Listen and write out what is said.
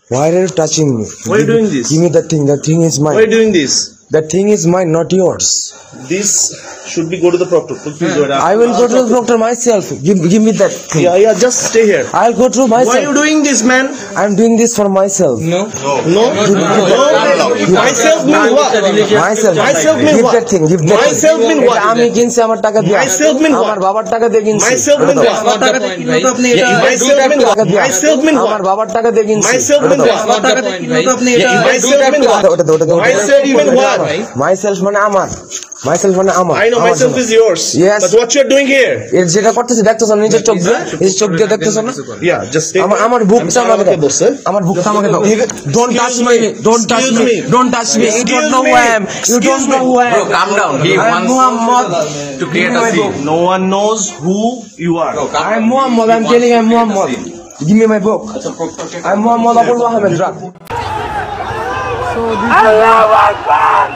Why are you touching me? Why are you doing this? Give me that thing. That thing is mine. Why are you doing this? That thing is mine, not yours. This should be go to the proctor. Please go ahead. I will go to the doctor myself. Give me that thing. Yeah, just stay here. I'll go to myself. Why are you doing this, man? I'm doing this for myself. No. Myself mean what? Myself mean give what? that thing. Give that Myself thing. mean what? আমি কিনছি আমার টাকা দিয়ে। Myself mean what? আমার বাবার টাকা দিয়ে কিনছি। Myself mean what? আমার বাবার টাকা দিয়ে কিনছি। Myself mean what? Myself mean what? Myself mean what? Myself mean what? Myself মানে আমার। Myself মানে আমার। I know myself is yours. Yes. But what you're doing here? এর যেটা করতেছে দেখতেছ না নিজের চোখ দিয়ে? নিজের চোখ দিয়ে দেখতেছ না? Yeah, just stay. আমার বুকটা আমাকে দাও। আমার বুকটা আমাকে দাও। Don't touch me. Don't touch me. Don't touch me. You don't know who I am. You don't know who I am. Bro, calm down. He wants Muhammad to create a scene. No one knows who you are. I'm Muhammad. I'm telling you, I'm Muhammad. Give me my book. I'm Muhammad Abul Mohammed. Allahu Akbar!